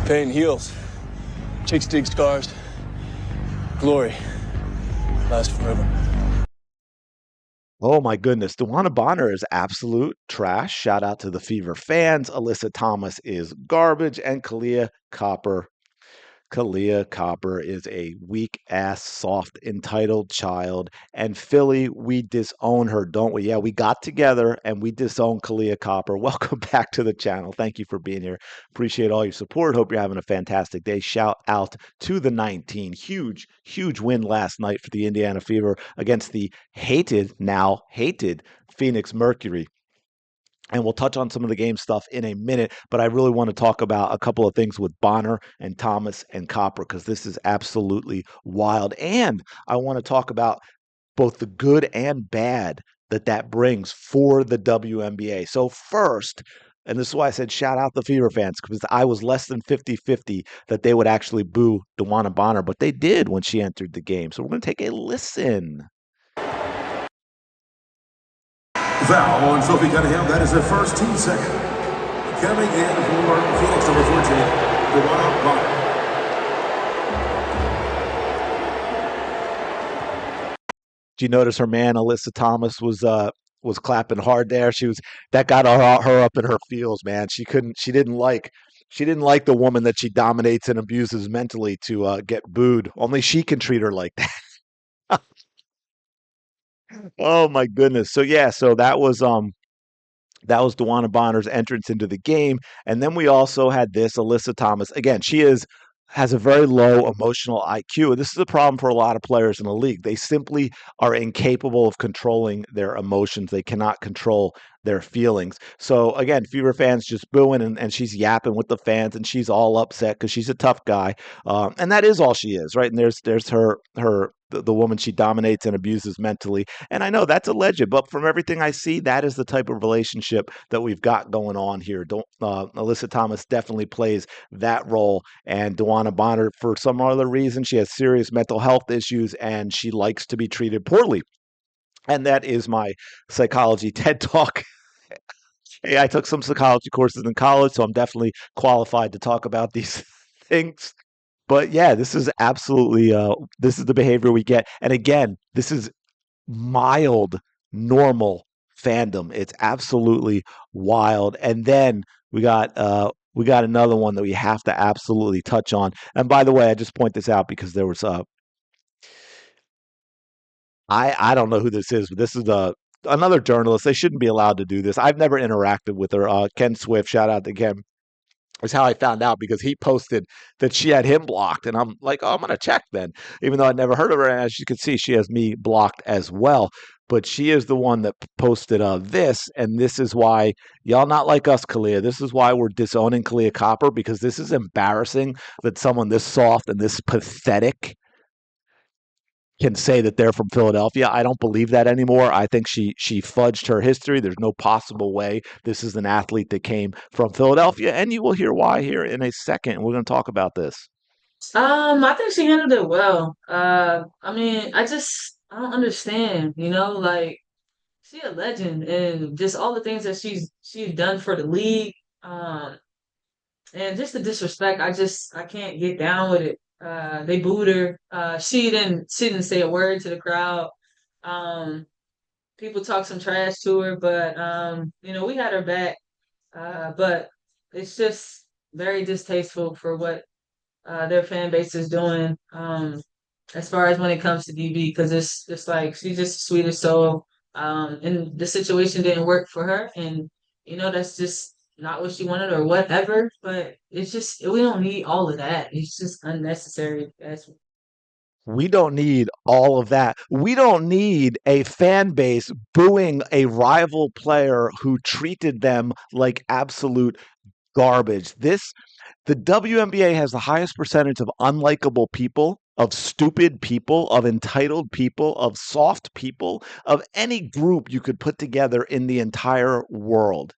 Pain heals. Chicks dig scars. Glory lasts forever. Oh my goodness. DeWanna Bonner is absolute trash. Shout out to the Fever fans. Alyssa Thomas is garbage. And Kaleah Copper is a weak ass, soft, entitled child. And Philly, we disown her, don't we? Yeah, we got together and we disown Kaleah Copper. Welcome back to the channel. Thank you for being here. Appreciate all your support. Hope you're having a fantastic day. Shout out to the 19. Huge win last night for the Indiana Fever against the now hated Phoenix Mercury. And we'll touch on some of the game stuff in a minute, but I really want to talk about a couple of things with Bonner and Thomas and Copper because this is absolutely wild. And I want to talk about both the good and bad that brings for the WNBA. So first, and this is why I said shout out the Fever fans, because I was less than 50-50 that they would actually boo DeWanna Bonner, but they did when she entered the game. So we're going to take a listen. Foul on Sophie Cunningham. That is her first team second. Coming in for Phoenix number 14, DeWanna Bonner. Do you notice her man Alyssa Thomas was clapping hard there? That got her up in her feels, man. She didn't like the woman that she dominates and abuses mentally to get booed. Only she can treat her like that. Oh my goodness. So yeah, so that was DeWanna Bonner's entrance into the game. And then we also had this Alyssa Thomas. Again, has a very low emotional IQ. And this is a problem for a lot of players in the league. They simply are incapable of controlling their emotions. They cannot control their feelings. So again, Fever fans just booing and she's yapping with the fans and she's all upset because she's a tough guy. And that is all she is, right? And there's her the woman she dominates and abuses mentally. And I know that's alleged, but from everything I see, that is the type of relationship that we've got going on here. Alyssa Thomas definitely plays that role. And DeWanna Bonner, for some other reason, she has serious mental health issues and she likes to be treated poorly. And that is my psychology TED Talk. Hey, I took some psychology courses in college, so I'm definitely qualified to talk about these things. But yeah, this is absolutely this is the behavior we get. And again, this is mild, normal fandom. It's absolutely wild. And then we got another one that we have to absolutely touch on. And by the way, I just point this out because there was I don't know who this is, but this is another journalist. They shouldn't be allowed to do this. I've never interacted with her. Ken Swift, shout out to Ken, is how I found out because he posted that she had him blocked. And I'm like, oh, I'm going to check then, even though I'd never heard of her. And as you can see, she has me blocked as well. But she is the one that posted this. And this is why y'all not like us, Kaleah. This is why we're disowning Kaleah Copper, because this is embarrassing that someone this soft and this pathetic can say that they're from Philadelphia. I don't believe that anymore. I think she fudged her history. There's no possible way this is an athlete that came from Philadelphia, and you will hear why here in a second. We're going to talk about this. I think she handled it well. I mean, I don't understand, like she a legend and just all the things that she's done for the league. And just the disrespect, I can't get down with it. They booed her. She didn't say a word to the crowd. Um, People talk some trash to her, but we had her back. But it's just very distasteful for what their fan base is doing. As far as when it comes to DB, because it's just like she's just the sweetest soul. And the situation didn't work for her, and that's just not what she wanted or whatever. But it's just we don't need all of that. It's just unnecessary. We don't need all of that. We don't need a fan base booing a rival player who treated them like absolute garbage. The WNBA has the highest percentage of unlikable people, of stupid people, of entitled people, of soft people, of any group you could put together in the entire world.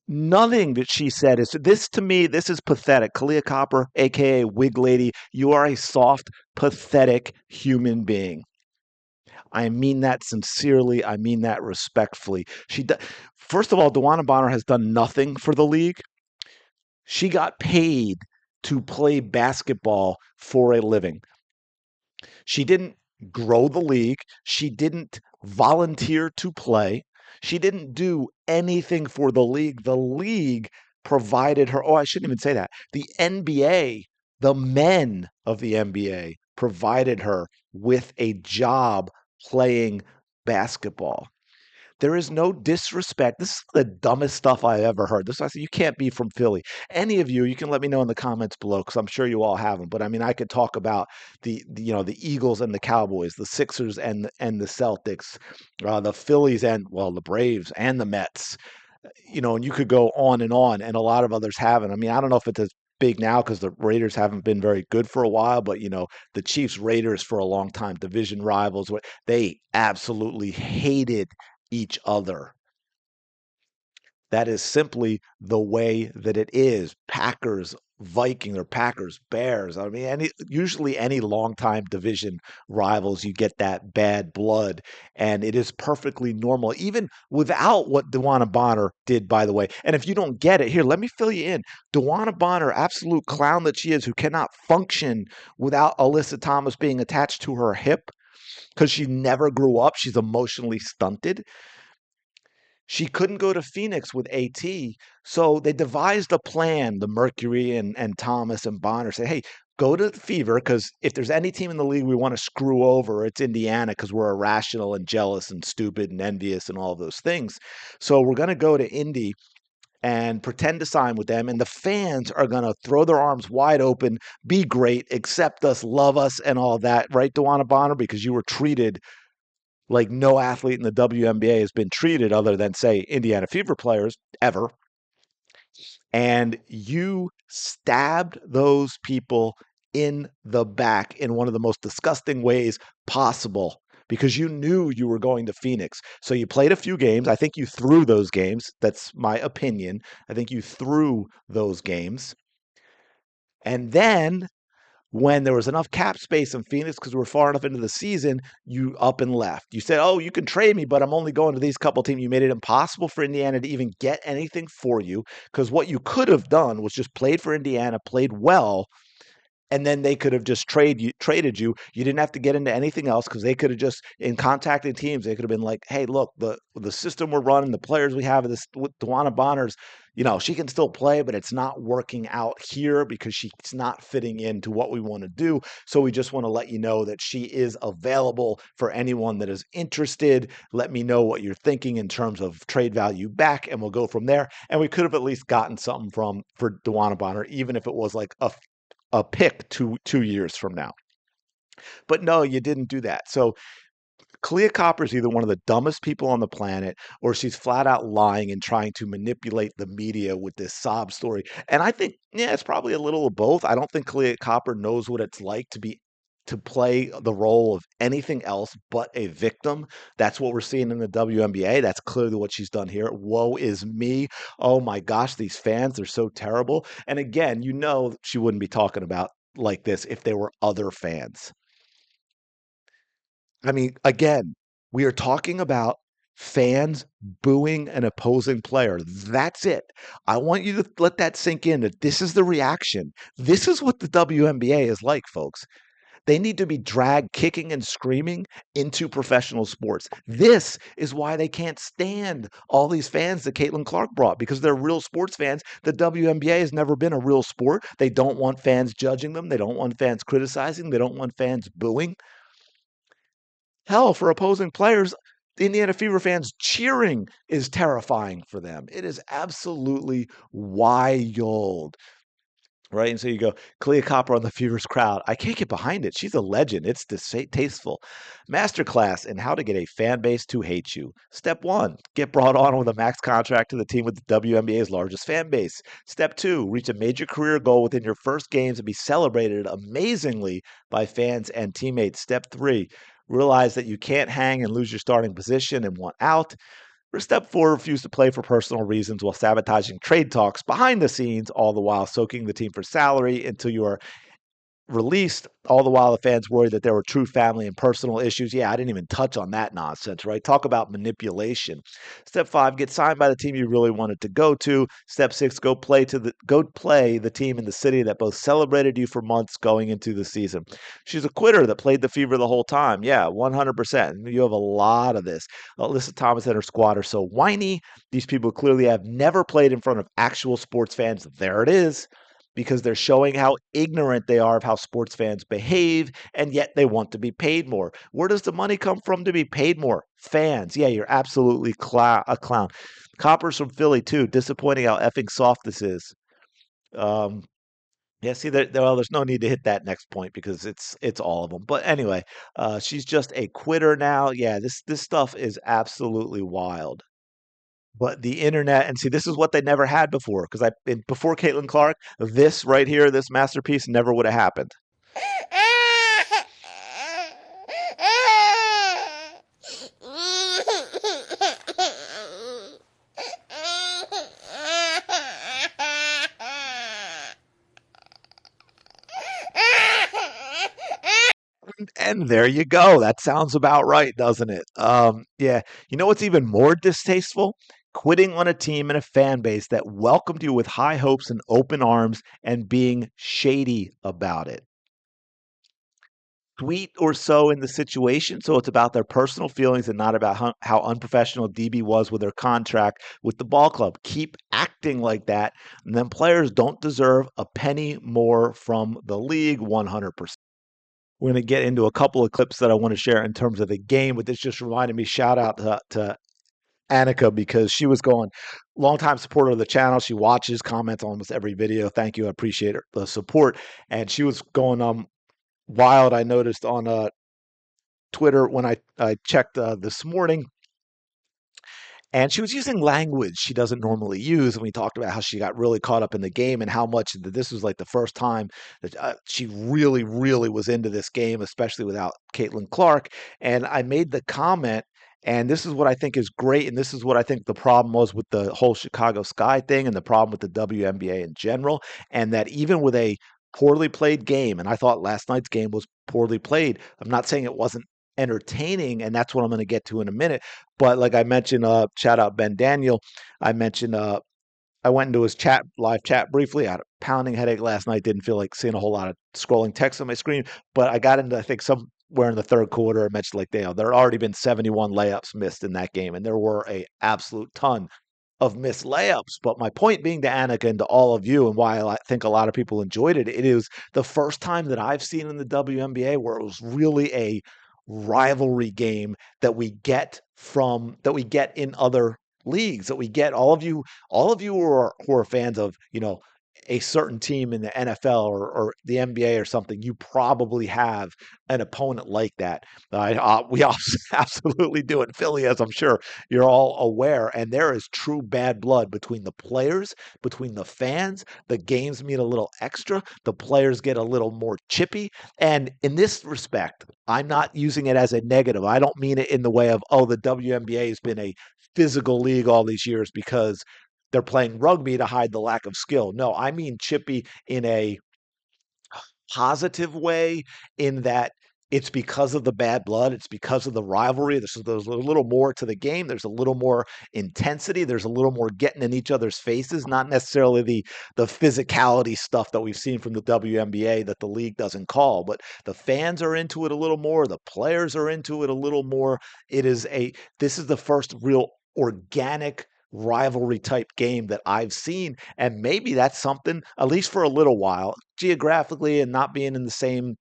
Nothing that she said is this to me. This is pathetic. Kaleah Copper, aka Wig Lady, you are a soft, pathetic human being. I mean that sincerely. I mean that respectfully. First of all, DeWanna Bonner has done nothing for the league. She got paid to play basketball for a living. She didn't grow the league. She didn't volunteer to play. She didn't do anything for the league. The league provided her. Oh, I shouldn't even say that. The NBA, the men of the NBA, provided her with a job playing basketball. There is no disrespect. This is the dumbest stuff I ever heard. This I said, you can't be from Philly. Any of you, you can let me know in the comments below because I'm sure you all have them. But I mean, I could talk about the Eagles and the Cowboys, the Sixers and the Celtics, the Phillies and well the Braves and the Mets. And you could go on, and a lot of others haven't. I mean, I don't know if it's as big now because the Raiders haven't been very good for a while, but the Chiefs Raiders for a long time, division rivals, they absolutely hated each other. That is simply the way that it is. Packers, Vikings, or Packers, Bears. I mean, usually any longtime division rivals, you get that bad blood, and it is perfectly normal, even without what DeWanna Bonner did, by the way. And if you don't get it, here, let me fill you in. DeWanna Bonner, absolute clown that she is, who cannot function without Alyssa Thomas being attached to her hip because she never grew up. She's emotionally stunted. She couldn't go to Phoenix with AT, so they devised a plan. The Mercury and Thomas and Bonner say, hey, go to the Fever, because if there's any team in the league we want to screw over, it's Indiana, because we're irrational and jealous and stupid and envious and all those things. So we're going to go to Indy and pretend to sign with them, and the fans are going to throw their arms wide open, be great, accept us, love us, and all that. Right, DeWanna Bonner? Because you were treated like no athlete in the WNBA has been treated other than, say, Indiana Fever players ever. And you stabbed those people in the back in one of the most disgusting ways possible because you knew you were going to Phoenix. So you played a few games. I think you threw those games. That's my opinion. I think you threw those games. And then when there was enough cap space in Phoenix because we're far enough into the season, you up and left. You said, oh, you can trade me, but I'm only going to these couple teams. You made it impossible for Indiana to even get anything for you because what you could have done was just played for Indiana, played well, and then they could have just traded you. You didn't have to get into anything else because they could have just, in contacting teams, they could have been like, hey, look, the system we're running, the players we have, this with DeWanna Bonner's, she can still play, but it's not working out here because she's not fitting into what we want to do. So we just want to let you know that she is available for anyone that is interested. Let me know what you're thinking in terms of trade value back, and we'll go from there. And we could have at least gotten something for DeWanna Bonner, even if it was like a pick 2 years from now. But no, you didn't do that. So Kaleah Copper is either one of the dumbest people on the planet, or she's flat out lying and trying to manipulate the media with this sob story. And I think, yeah, it's probably a little of both. I don't think Kaleah Copper knows what it's like to play the role of anything else but a victim. That's what we're seeing in the WNBA. That's clearly what she's done here. Woe is me. Oh my gosh, these fans, they're so terrible. And again, she wouldn't be talking about like this if there were other fans. I mean, again, we are talking about fans booing an opposing player. That's it. I want you to let that sink in that this is the reaction. This is what the WNBA is like, folks. They need to be dragged kicking and screaming into professional sports. This is why they can't stand all these fans that Caitlin Clark brought, because they're real sports fans. The WNBA has never been a real sport. They don't want fans judging them. They don't want fans criticizing. They don't want fans booing. Hell, for opposing players, the Indiana Fever fans cheering is terrifying for them. It is absolutely wild. Right. And so you go, Kaleah Copper on the Fever's crowd. I can't get behind it. She's a legend. It's distasteful. Masterclass in how to get a fan base to hate you. Step 1, get brought on with a max contract to the team with the WNBA's largest fan base. Step 2, reach a major career goal within your first games and be celebrated amazingly by fans and teammates. Step 3, realize that you can't hang and lose your starting position and want out. Or step 4, refuse to play for personal reasons while sabotaging trade talks behind the scenes, all the while soaking the team for salary until you are released, all the while the fans worried that there were true family and personal issues. Yeah, I didn't even touch on that nonsense, right? Talk about manipulation. Step 5, get signed by the team you really wanted to go to. Step 6, go play the team in the city that both celebrated you for months going into the season. She's a quitter that played the fever the whole time. Yeah, 100%. You have a lot of this. Alyssa Thomas and her squad are so whiny. These people clearly have never played in front of actual sports fans. There it is, because they're showing how ignorant they are of how sports fans behave, and yet they want to be paid more. Where does the money come from to be paid more? Fans. Yeah, you're absolutely a clown. Copper's from Philly, too. Disappointing how effing soft this is. Um, yeah, see, well, there's no need to hit that next point because it's all of them. But anyway, she's just a quitter now. Yeah, this stuff is absolutely wild. But the internet, and see, this is what they never had before. Because before Caitlin Clark, this right here, this masterpiece, never would have happened. And there you go. That sounds about right, doesn't it? Yeah. You know what's even more distasteful? Quitting on a team and a fan base that welcomed you with high hopes and open arms and being shady about it. Sweet or so in the situation, so it's about their personal feelings and not about how unprofessional DB was with their contract with the ball club. Keep acting like that, and then players don't deserve a penny more from the league. 100%. We're going to get into a couple of clips that I want to share in terms of the game, but this just reminded me, shout out to Annika, because she was going, longtime supporter of the channel. She watches, comments on almost every video. Thank you. I appreciate the support. And she was going wild. I noticed on Twitter when I checked this morning, and she was using language she doesn't normally use. And we talked about how she got really caught up in the game and how much this was like the first time that she really, really was into this game, especially without Caitlin Clark. And I made the comment, and this is what I think is great. And this is what I think the problem was with the whole Chicago Sky thing and the problem with the WNBA in general. And that even with a poorly played game, and I thought last night's game was poorly played. I'm not saying it wasn't entertaining, and that's what I'm going to get to in a minute. But like I mentioned, shout out Ben Daniel. I mentioned I went into his live chat briefly. I had a pounding headache last night. Didn't feel like seeing a whole lot of scrolling text on my screen. But I got into, I think, somewhere in the third quarter. I mentioned like there had already been 71 layups missed in that game, and there were a absolute ton of missed layups. But my point being to Annika and to all of you, and why I think a lot of people enjoyed it, it is the first time that I've seen in the WNBA where it was really a rivalry game that we get in other leagues, that we get all of you who are fans of, a certain team in the NFL or the NBA or something. You probably have an opponent like that. We all absolutely do in Philly, as I'm sure you're all aware. And there is true bad blood between the players, between the fans. The games mean a little extra. The players get a little more chippy. And in this respect, I'm not using it as a negative. I don't mean it in the way of, oh, the WNBA has been a physical league all these years because they're playing rugby to hide the lack of skill. No, I mean chippy in a positive way, in that it's because of the bad blood. It's because of the rivalry. There's a little more to the game. There's a little more intensity. There's a little more getting in each other's faces, not necessarily the physicality stuff that we've seen from the WNBA that the league doesn't call, but the fans are into it a little more. The players are into it a little more. This is the first real organic rivalry type game that I've seen. And maybe that's something, at least for a little while, geographically and not being in the same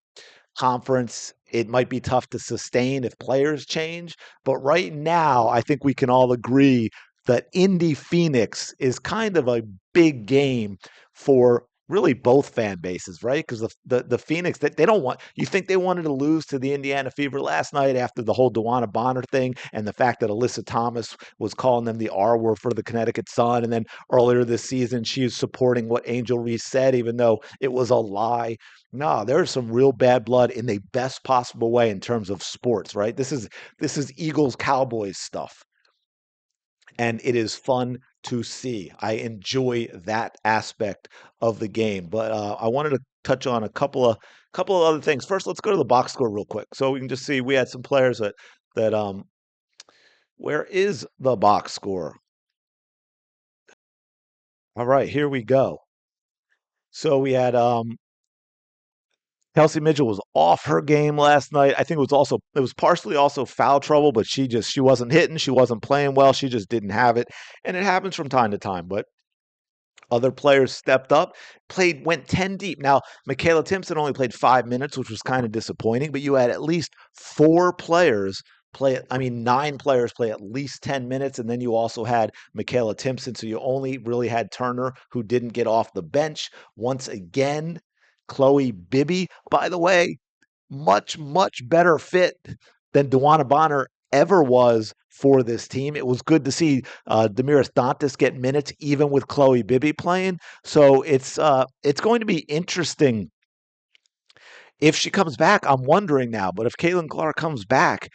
conference, it might be tough to sustain if players change. But right now, I think we can all agree that Indy Phoenix is kind of a big game for really both fan bases, right? Because the Phoenix, they don't want, you think they wanted to lose to the Indiana Fever last night after the whole DeWanna Bonner thing and the fact that Alyssa Thomas was calling them the R word for the Connecticut Sun. And then earlier this season, she was supporting what Angel Reese said, even though it was a lie. No, there's some real bad blood in the best possible way in terms of sports, right? This is Eagles Cowboys stuff. And it is fun to see. I enjoy that aspect of the game. But I wanted to touch on a couple of other things. First, let's go to the box score real quick, so we can just see we had some players that. Where is the box score? All right, here we go. So we had Kelsey Mitchell was off her game last night. I think it was partially also foul trouble, but she wasn't hitting, she wasn't playing well, she just didn't have it, and it happens from time to time. But other players stepped up, went 10 deep. Now, Michaela Timpson only played 5 minutes, which was kind of disappointing, but you had at least 9 players play at least 10 minutes, and then you also had Michaela Timpson, so you only really had Turner, who didn't get off the bench. Once again, Chloe Bibby, by the way, much, much better fit than DeWanna Bonner ever was for this team. It was good to see Damiris Dantas get minutes, even with Chloe Bibby playing. So it's going to be interesting if she comes back. I'm wondering now, but if Caitlin Clark comes back,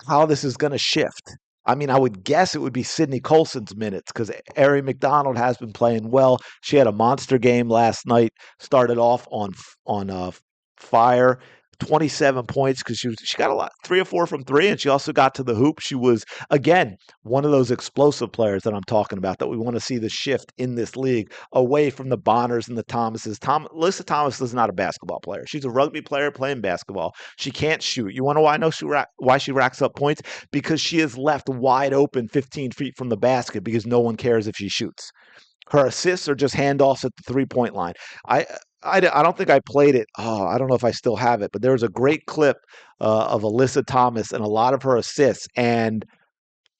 how this is going to shift. I mean, I would guess it would be Sydney Colson's minutes because Ari McDonald has been playing well. She had a monster game last night. Started off on fire. 27 points because she got a lot, 3 or 4 from 3, and she also got to the hoop. She was, again, one of those explosive players that I'm talking about, that we want to see the shift in this league away from the Bonners and the Thomases. Alyssa Thomas is not a basketball player. She's a rugby player playing basketball. She can't shoot. You want to know why I know why she racks up points? Because she is left wide open 15 feet from the basket because no one cares if she shoots. Her assists are just handoffs at the three-point line. I don't think I played it. Oh, I don't know if I still have it, but there was a great clip of Alyssa Thomas and a lot of her assists, and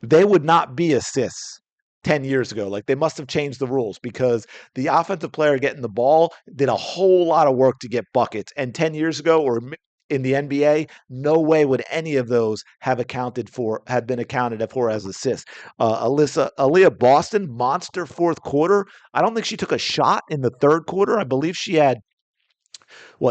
they would not be assists 10 years ago. Like, they must have changed the rules because the offensive player getting the ball did a whole lot of work to get buckets. And 10 years ago, or in the NBA, no way would any of those have been accounted for as assists. Aaliyah Boston, monster fourth quarter. I don't think she took a shot in the third quarter. I believe she had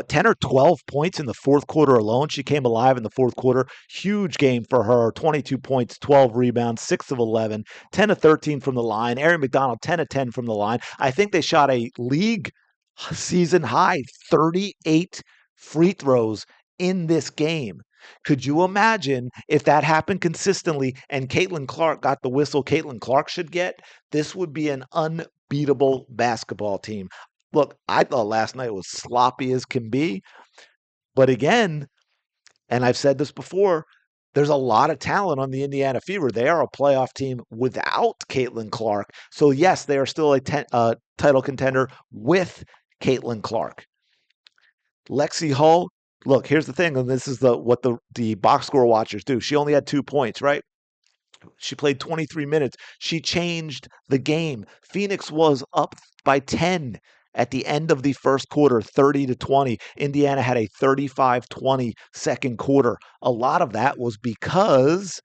10 or 12 points in the fourth quarter alone. She came alive in the fourth quarter. Huge game for her. 22 points, 12 rebounds, 6 of 11, 10 of 13 from the line. Ari McDonald, 10 of 10 from the line. I think they shot a league season high 38 free throws in this game. Could you imagine if that happened consistently and Caitlin Clark got the whistle Caitlin Clark should get? This would be an unbeatable basketball team. Look, I thought last night was sloppy as can be. But again, and I've said this before, there's a lot of talent on the Indiana Fever. They are a playoff team without Caitlin Clark. So yes, they are still a title contender with Caitlin Clark. Lexi Hull, look, here's the thing, and this is what the box score watchers do. She only had 2 points, right? She played 23 minutes. She changed the game. Phoenix was up by 10 at the end of the first quarter, 30-20. Indiana had a 35-20 second quarter. A lot of that was because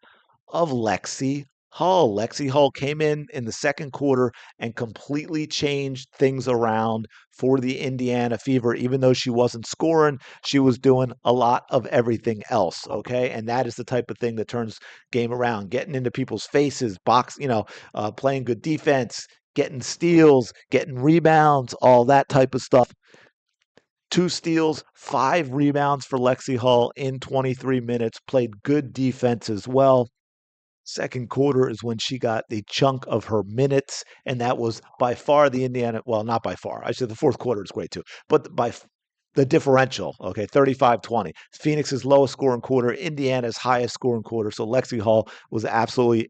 of Lexi Hull. Lexi Hull came in the second quarter and completely changed things around for the Indiana Fever. Even though she wasn't scoring, she was doing a lot of everything else, okay? And that is the type of thing that turns game around, getting into people's faces, playing good defense, getting steals, getting rebounds, all that type of stuff. 2 steals, 5 rebounds for Lexi Hull in 23 minutes, played good defense as well. Second quarter is when she got the chunk of her minutes, and that was by far the Indiana, well, not by far. I said the fourth quarter is great too, but by the differential, okay, 35-20. Phoenix's lowest scoring quarter, Indiana's highest scoring quarter. So Lexi Hull was absolutely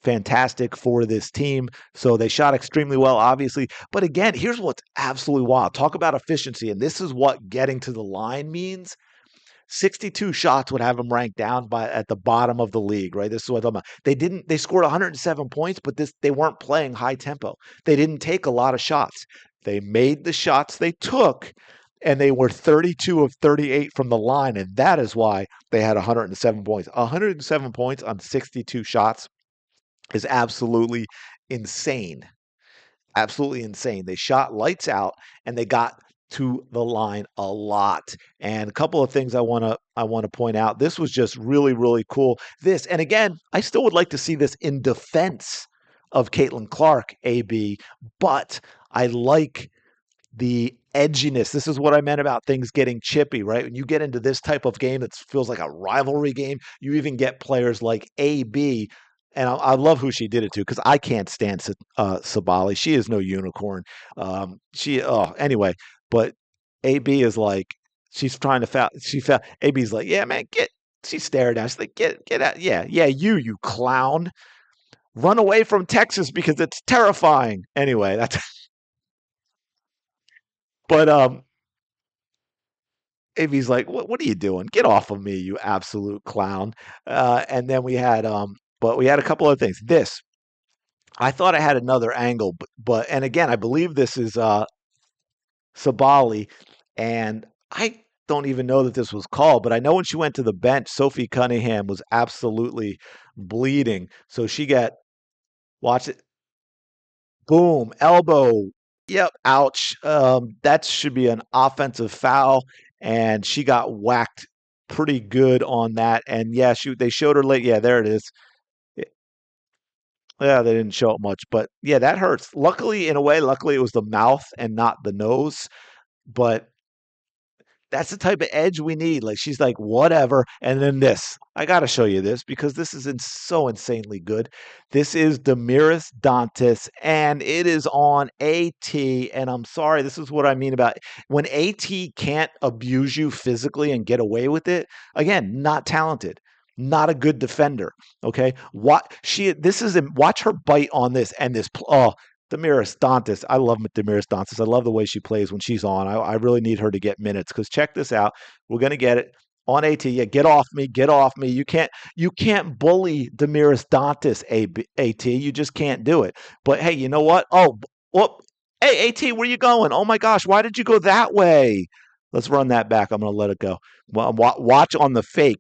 fantastic for this team. So they shot extremely well, obviously. But again, here's what's absolutely wild. Talk about efficiency, and this is what getting to the line means. 62 shots would have them ranked down at the bottom of the league, right? This is what I'm talking about. They scored 107 points, but they weren't playing high tempo. They didn't take a lot of shots. They made the shots they took, and they were 32 of 38 from the line, and that is why they had 107 points. 107 points on 62 shots is absolutely insane. Absolutely insane. They shot lights out, and they got to the line a lot. And a couple of things I want to point out. This was just really, really cool. And again, I still would like to see this in defense of Caitlin Clark, AB, but I like the edginess. This is what I meant about things getting chippy, right? When you get into this type of game that feels like a rivalry game, you even get players like AB. And I love who she did it to because I can't stand Sabali. She is no unicorn. Anyway, but AB is like, she's trying to foul. She foul. AB's like, yeah, man, get. She's staring at. She's like, get out. Yeah, you clown. Run away from Texas because it's terrifying. Anyway, that's. But AB's like, what are you doing? Get off of me, you absolute clown. And then but we had a couple of things. This, I thought I had another angle, and again, I believe this is Sabali, and I don't even know that this was called, but I know when she went to the bench, Sophie Cunningham was absolutely bleeding. So she got, watch it, boom, elbow. Yep, ouch. That should be an offensive foul, and she got whacked pretty good on that. And yeah, they showed her late. Yeah, there it is. Yeah, they didn't show it much, but yeah, that hurts. Luckily, in a way, luckily it was the mouth and not the nose. But that's the type of edge we need. Like she's like, whatever. And then this, I got to show you this because this is so insanely good. This is Demiris Dantas, and it is on AT. And I'm sorry, this is what I mean about when AT can't abuse you physically and get away with it. Again, not talented. Not a good defender. Okay, watch her bite on this and this. Demiris Dantas. I love Demiris Dantas. I love the way she plays when she's on. I really need her to get minutes because check this out. We're gonna get it on AT. Yeah, get off me. Get off me. You can't bully Demiris Dantas, AT. You just can't do it. But hey, you know what? Hey, AT, where you going? Oh my gosh, why did you go that way? Let's run that back. I'm gonna let it go. Well, watch on the fake.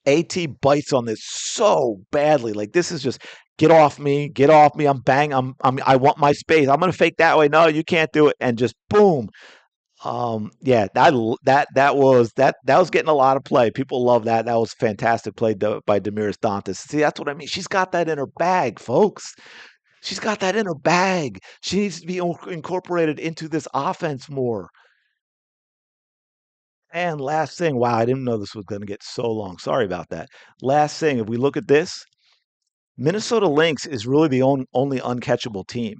AT bites on this so badly. Like this is just get off me, get off me. I want my space. I'm gonna fake that way. No, you can't do it. And just boom. Yeah, that was getting a lot of play. People love that. That was fantastic play by Demiris Dantas. See, that's what I mean. She's got that in her bag, folks. She's got that in her bag. She needs to be incorporated into this offense more. And last thing, wow, I didn't know this was going to get so long. Sorry about that. Last thing, if we look at this, Minnesota Lynx is really the only uncatchable team.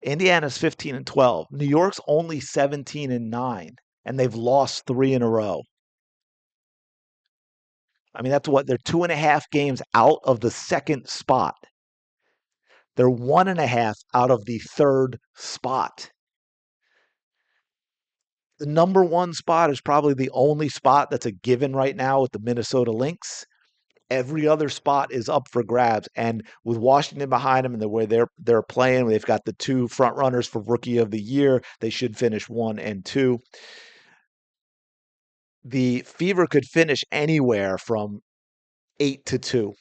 Indiana's 15-12. New York's only 17-9, and they've lost 3 in a row. I mean, that's what they're 2.5 games out of the second spot. They're 1.5 out of the third spot. The number 1 spot is probably the only spot that's a given right now with the Minnesota Lynx. Every other spot is up for grabs, and with Washington behind them and the way they're playing, they've got the 2 front runners for Rookie of the Year. They should finish 1 and 2. The Fever could finish anywhere from 8-2.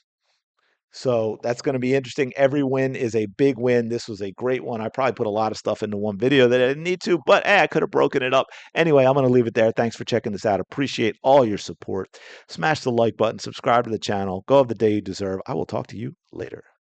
So that's going to be interesting. Every win is a big win. This was a great one. I probably put a lot of stuff into one video that I didn't need to, but I could have broken it up. Anyway, I'm going to leave it there. Thanks for checking this out. Appreciate all your support. Smash the like button. Subscribe to the channel. Go have the day you deserve. I will talk to you later.